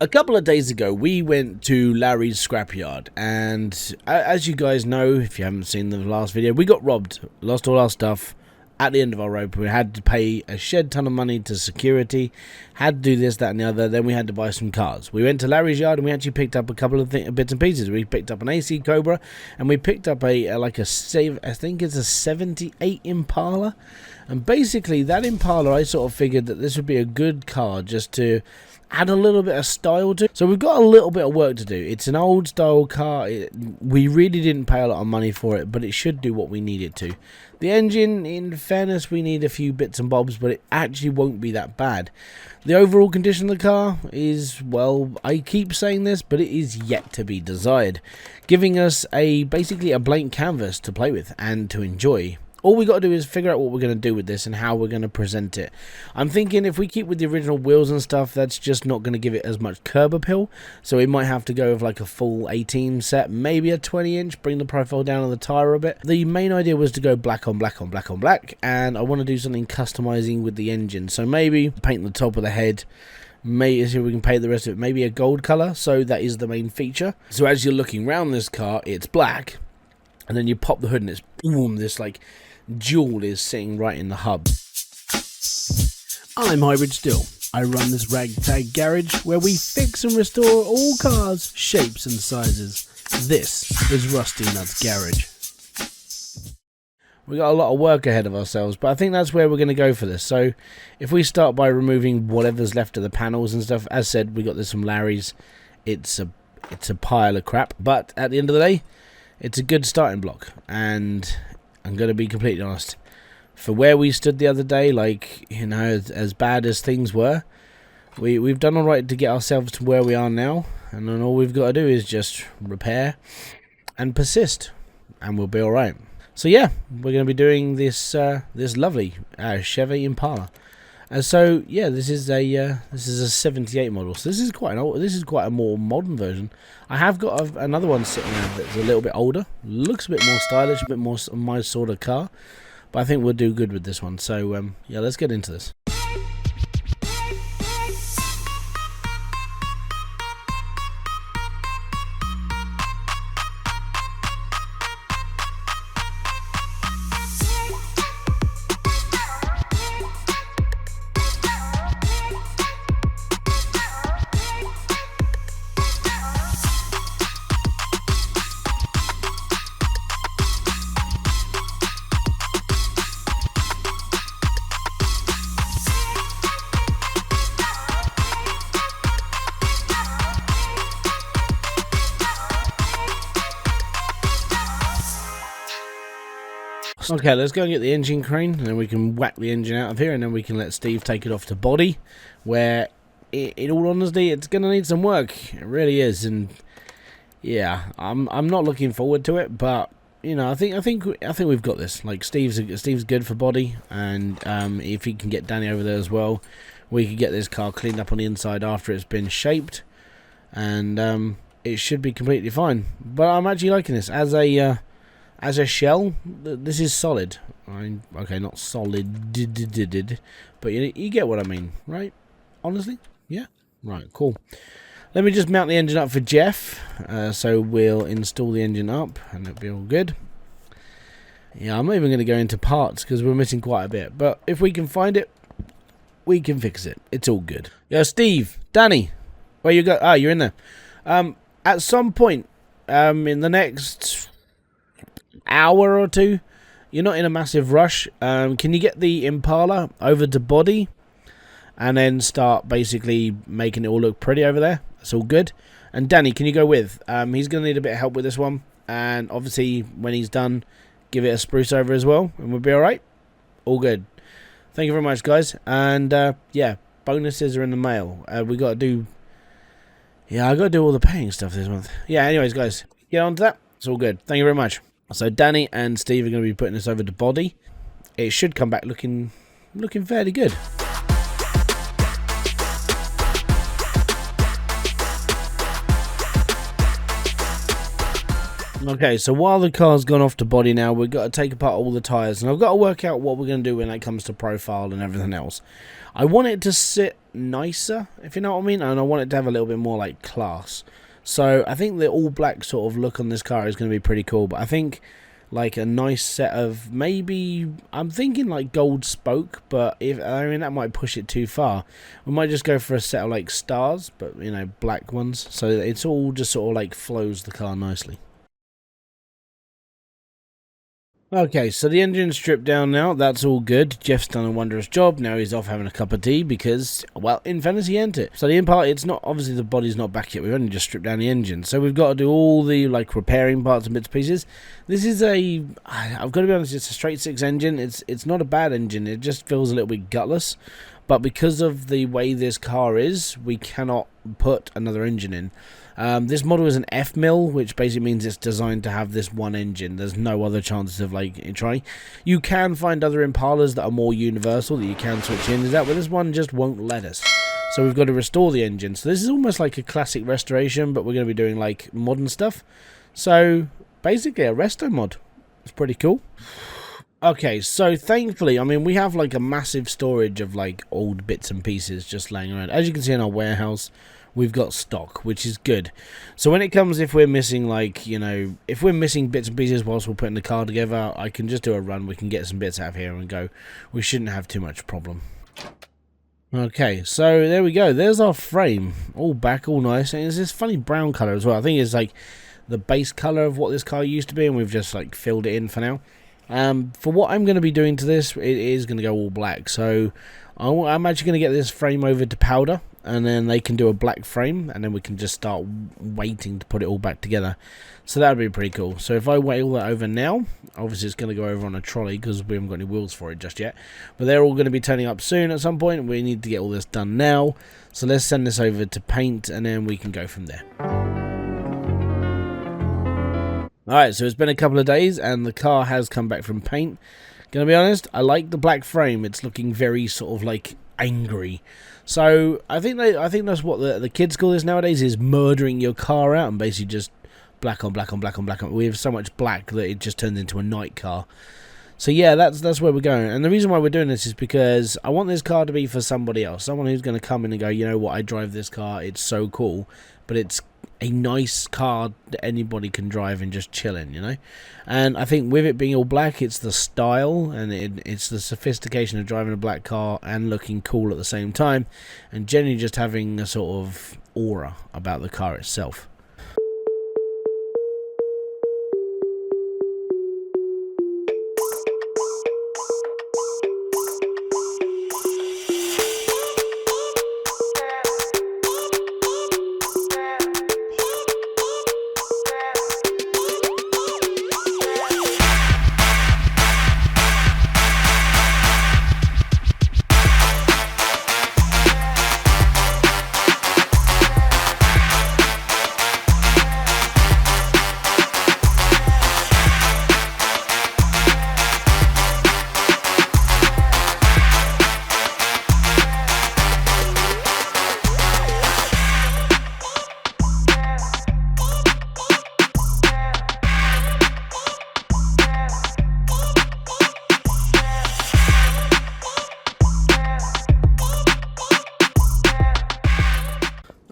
A couple of days ago, we went to Larry's scrapyard, and as you guys know, if you haven't seen the last video, we got robbed, lost all our stuff at the end of our rope. We had to pay a shed ton of money to security, had to do this, that, and the other. Then we had to buy some cars. We went to Larry's yard, and we actually picked up a couple of bits and pieces. We picked up an AC Cobra, and we picked up I think it's a 78 Impala. And basically, that Impala, I sort of figured that this would be a good car just to add a little bit of style to. So we've got a little bit of work to do. It's an old style car. We really didn't pay a lot of money for it, but it should do what we need it to. The engine, in fairness, we need a few bits and bobs, but it actually won't be that bad. The overall condition of the car is, well, I keep saying this, but it is yet to be desired, giving us basically a blank canvas to play with and to enjoy. All we got to do is figure out what we're going to do with this and how we're going to present it. I'm thinking if we keep with the original wheels and stuff, that's just not going to give it as much curb appeal. So we might have to go with like a full 18 set, maybe a 20-inch, bring the profile down on the tyre a bit. The main idea was to go black on black on black on black, and I want to do something customizing with the engine. So maybe paint the top of the head, maybe see if we can paint the rest of it, maybe a gold colour, so that is the main feature. So as you're looking around this car, it's black, and then you pop the hood and it's boom, this like jewel is sitting right in the hub. I'm Hybridsteel. I run this ragtag garage where we fix and restore all cars, shapes and sizes. This is Rusty Nuts Garage. We got a lot of work ahead of ourselves, but I think that's where we're going to go for this. So if we start by removing whatever's left of the panels and stuff, as said, we got this from Larry's. It's a pile of crap, but at the end of the day, it's a good starting block. And I'm going to be completely honest, for where we stood the other day, like, you know, as bad as things were, we've done alright to get ourselves to where we are now, and then all we've got to do is just repair and persist, and we'll be alright. So yeah, we're going to be doing this this lovely Chevy Impala. And so yeah, this is a 78 model. So this is quite a more modern version. I have got another one sitting there that's a little bit older, looks a bit more stylish, a bit more my sort of car, but I think we'll do good with this one. So yeah, let's get into this. Okay, let's go and get the engine crane, and then we can whack the engine out of here, and then we can let Steve take it off to body, where, in all honesty, it's going to need some work. It really is, and yeah, I'm not looking forward to it, but you know, I think we've got this. Like Steve's good for body, and if he can get Danny over there as well, we could get this car cleaned up on the inside after it's been shaped, and it should be completely fine. But I'm actually liking this as a shell. This is solid. Okay, not solid, but you get what I mean, right? Honestly, yeah, right, cool. Let me just mount the engine up for Jeff. So we'll install the engine up, and it'll be all good. Yeah, I'm not even going to go into parts because we're missing quite a bit. But if we can find it, we can fix it. It's all good. Yeah, Steve, Danny, where you go? Ah, you're in there. At some point, in the next hour or two, you're not in a massive rush, can you get the Impala over to body and then start basically making it all look pretty over there? That's all good. And Danny, can you go with? He's going to need a bit of help with this one, and obviously when he's done, give it a spruce over as well, and we'll be alright. All good. Thank you very much, guys. And yeah, bonuses are in the mail. We got to do, yeah, I got to do all the paying stuff this month. Yeah, anyways, guys, get on to that. It's all good. Thank you very much. So Danny and Steve are going to be putting this over to body. It should come back looking fairly good. Okay, so while the car's gone off to body now, we've got to take apart all the tyres. And I've got to work out what we're going to do when it comes to profile and everything else. I want it to sit nicer, if you know what I mean. And I want it to have a little bit more, like, class. So I think the all-black sort of look on this car is going to be pretty cool. But I think, like, a nice set of maybe... I'm thinking, like, gold spoke. But, I mean, that might push it too far. We might just go for a set of, like, stars. But, you know, black ones. So it's all just sort of, like, flows the car nicely. Okay, so the engine's stripped down now. That's all good. Jeff's done a wondrous job. Now he's off having a cup of tea because, well, Infinity entered. So the Impala, it's not, obviously the body's not back yet. We've only just stripped down the engine. So we've got to do all the, like, repairing parts and bits and pieces. This is I've got to be honest, it's a straight six engine. It's not a bad engine. It just feels a little bit gutless. But because of the way this car is, we cannot put another engine in. This model is an F mill, which basically means it's designed to have this one engine. There's no other chances of like trying. You can find other Impalas that are more universal that you can switch in and out, but this one just won't let us. So we've got to restore the engine. So this is almost like a classic restoration, but we're going to be doing like modern stuff. So basically a resto mod. It's pretty cool. Okay, so thankfully, I mean, we have like a massive storage of like old bits and pieces just laying around. As you can see in our warehouse, we've got stock, which is good. So when it comes, if we're missing like, you know, if we're missing bits and pieces whilst we're putting the car together, I can just do a run. We can get some bits out of here and go. We shouldn't have too much problem. Okay, so there we go. There's our frame. All back, all nice. And it's this funny brown colour as well. I think it's like the base colour of what this car used to be, and we've just like filled it in for now. For what I'm going to be doing to this, it is going to go all black. So I'm actually going to get this frame over to powder, and then they can do a black frame, and then we can just start waiting to put it all back together. So that would be pretty cool. So if I wait all that over now, obviously it's going to go over on a trolley because we haven't got any wheels for it just yet. But they're all going to be turning up soon at some point. We need to get all this done now. So let's send this over to paint, and then we can go from there. Alright, so it's been a couple of days and the car has come back from paint. Gonna be honest, I like the black frame. It's looking very sort of like angry. So I think that's what the kids call this nowadays, is murdering your car out and basically just black on black on black on black on. We have so much black that it just turns into a night car. So yeah, that's where we're going. And the reason why we're doing this is because I want this car to be for somebody else. Someone who's going to come in and go, you know what, I drive this car, it's so cool. But it's a nice car that anybody can drive and just chill in, you know. And I think with it being all black, it's the style and it's the sophistication of driving a black car and looking cool at the same time, and generally just having a sort of aura about the car itself.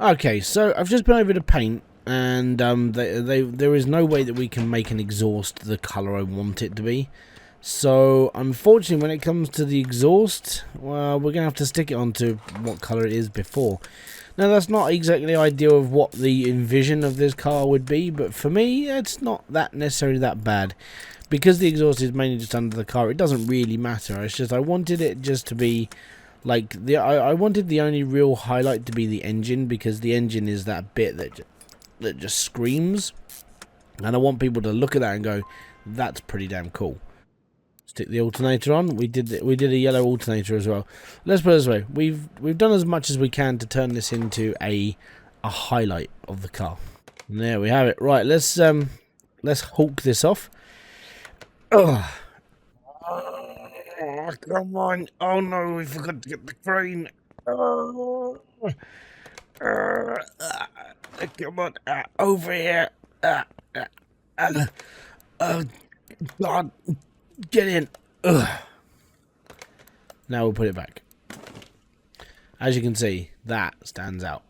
Okay, so I've just been over to paint, and there is no way that we can make an exhaust the colour I want it to be. So, unfortunately, when it comes to the exhaust, well, we're going to have to stick it onto what colour it is before. Now, that's not exactly ideal of what the envision of this car would be, but for me, it's not that necessarily that bad. Because the exhaust is mainly just under the car, it doesn't really matter. It's just I wanted it just to be... like I wanted the only real highlight to be the engine, because the engine is that bit that just screams, and I want people to look at that and go, that's pretty damn cool. Stick the alternator on. We did a yellow alternator as well. Let's put it this way: we've done as much as we can to turn this into a highlight of the car. And there we have it. Right, let's hawk this off. Ugh. Oh, come on. Oh no, we forgot to get the crane. Oh. Come on, over here. God, get in. Ugh. Now we'll put it back. As you can see, that stands out.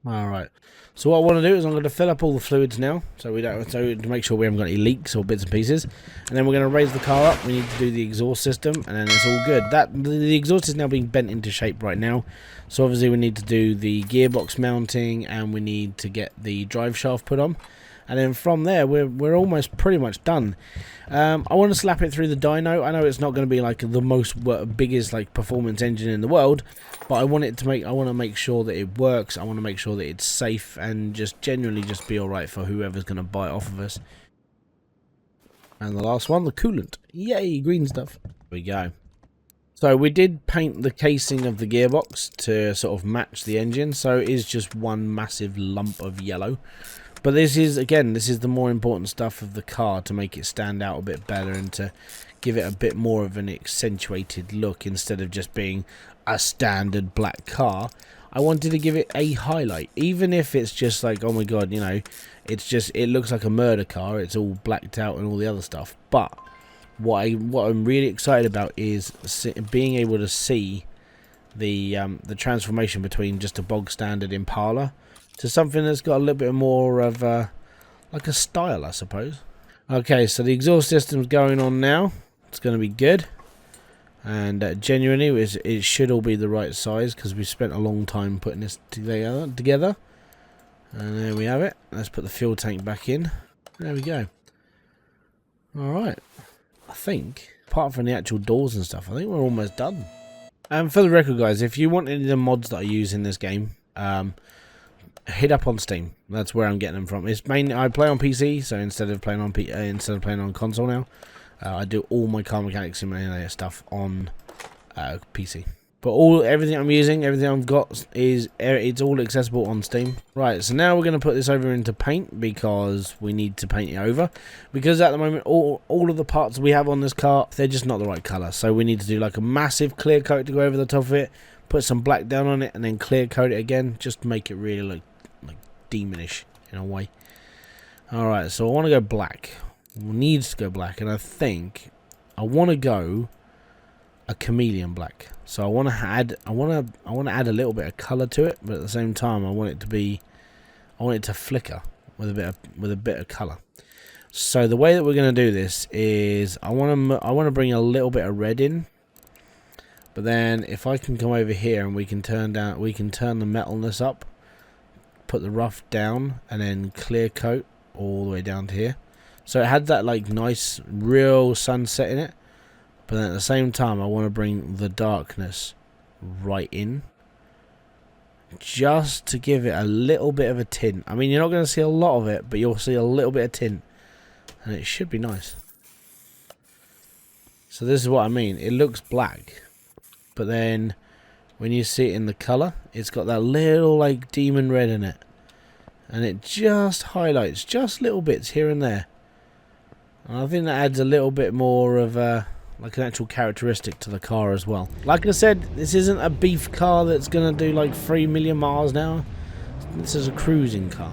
Alright. So what I want to do is I'm going to fill up all the fluids now, so to make sure we haven't got any leaks or bits and pieces. And then we're going to raise the car up. We need to do the exhaust system, and then it's all good. The exhaust is now being bent into shape right now. So obviously we need to do the gearbox mounting, and we need to get the drive shaft put on. And then from there, we're almost pretty much done. I want to slap it through the dyno. I know it's not going to be like the most biggest like performance engine in the world, but I want to make sure that it works. I want to make sure that it's safe and just genuinely just be all right for whoever's going to buy it off of us. And the last one, the coolant. Yay, green stuff. There we go. So we did paint the casing of the gearbox to sort of match the engine, so it is just one massive lump of yellow. But this is the more important stuff of the car to make it stand out a bit better and to give it a bit more of an accentuated look instead of just being a standard black car. I wanted to give it a highlight, even if it's just like, oh my god, you know, it looks like a murder car, it's all blacked out and all the other stuff. But what I'm really excited about is being able to see the transformation between just a bog standard Impala to something that's got a little bit more of like a style, I suppose. Okay, so the exhaust system's going on now. It's going to be good. And genuinely, it should all be the right size because we spent a long time putting this together. And there we have it. Let's put the fuel tank back in. There we go. Alright. I think, apart from the actual doors and stuff, I think we're almost done. And for the record, guys, if you want any of the mods that I use in this game, hit up on Steam. That's where I'm getting them from. It's mainly I play on PC, so instead of playing on console now, I do all my Car Mechanic Simulator stuff on PC. But everything I'm using, everything I've got it's all accessible on Steam. Right, so now we're going to put this over into paint because we need to paint it over. Because at the moment, all of the parts we have on this car, they're just not the right colour. So we need to do like a massive clear coat to go over the top of it, put some black down on it, and then clear coat it again, just to make it really look like demonish in a way. Alright, so I want to go black. Needs to go black, and I think I want to go a chameleon black. So I want to add a little bit of color to it, but at the same time I want it to flicker with a bit of color. So the way that we're going to do this is I want to bring a little bit of red in, but then if I can come over here and we can turn the metalness up, put the rough down, and then clear coat all the way down to here. So it had that like nice real sunset in it. But then at the same time, I want to bring the darkness right in. Just to give it a little bit of a tint. I mean, you're not going to see a lot of it, but you'll see a little bit of tint. And it should be nice. So this is what I mean. It looks black. But then, when you see it in the colour, it's got that little, like, demon red in it. And it just highlights just little bits here and there. And I think that adds a little bit more of like an actual characteristic to the car as well. Like I said, this isn't a beef car that's going to do like 3 million miles an hour. This is a cruising car.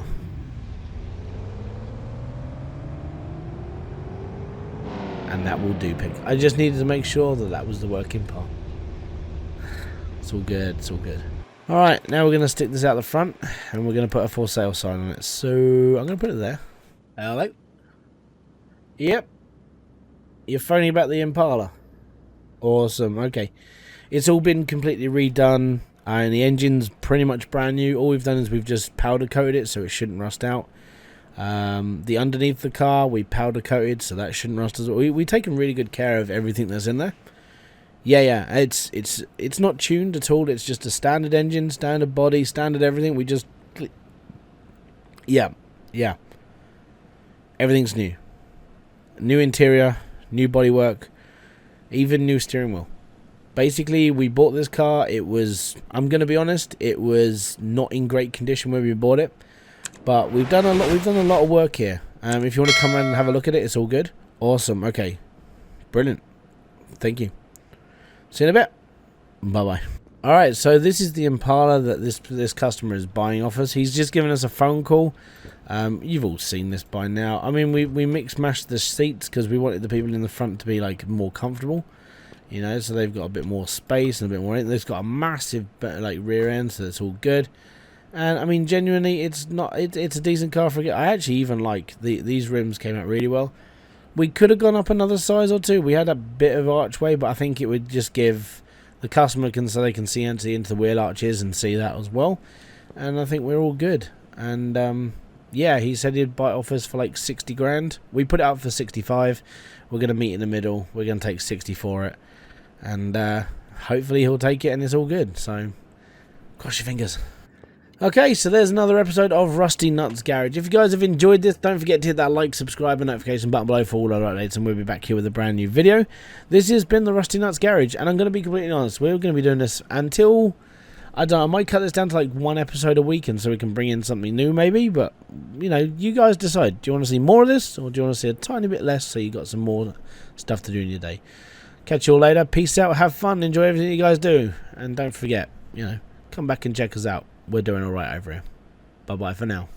And that will do, pig. I just needed to make sure that that was the working part. It's all good, it's all good. Alright, now we're going to stick this out the front and we're going to put a for sale sign on it. So, I'm going to put it there. Hello? Yep. You're phoning about the Impala. Awesome, okay. It's all been completely redone and the engine's pretty much brand new. All we've done is we've just powder coated it so it shouldn't rust out. The underneath the car we powder coated so that shouldn't rust as well. We've taken really good care of everything that's in there. Yeah, it's not tuned at all. It's just a standard engine, standard body, standard everything. We just... Yeah. Everything's new. New interior, new bodywork, even new steering wheel. Basically, we bought this car. It was, I'm going to be honest, it was not in great condition when we bought it. But we've done a lot of work here. If you want to come around and have a look at it, it's all good. Awesome. Okay. Brilliant. Thank you. See you in a bit. Bye-bye. Alright, so this is the Impala that this customer is buying off us. He's just given us a phone call. You've all seen this by now. I mean, we mix-mashed the seats because we wanted the people in the front to be like more comfortable. You know, so they've got a bit more space and a bit more. They've got a massive like rear end, so it's all good. And I mean, genuinely, it's a decent car for a. I actually even like these rims came out really well. We could have gone up another size or two. We had a bit of archway, but I think it would just give the customer so they can see into the wheel arches and see that as well. And I think we're all good. And yeah, he said he'd buy it off us for like 60 grand. We put it up for 65. We're going to meet in the middle. We're going to take 60 for it. And hopefully he'll take it and it's all good. So, cross your fingers. Okay, so there's another episode of Rusty Nuts Garage. If you guys have enjoyed this, don't forget to hit that like, subscribe and notification button below for all our updates, and we'll be back here with a brand new video. This has been the Rusty Nuts Garage, and I'm going to be completely honest, we're going to be doing this until, I don't know, I might cut this down to like one episode a week, and so we can bring in something new maybe, but, you know, you guys decide. Do you want to see more of this, or do you want to see a tiny bit less so you got some more stuff to do in your day? Catch you all later. Peace out. Have fun. Enjoy everything you guys do. And don't forget, you know, come back and check us out. We're doing alright over here. Bye-bye for now.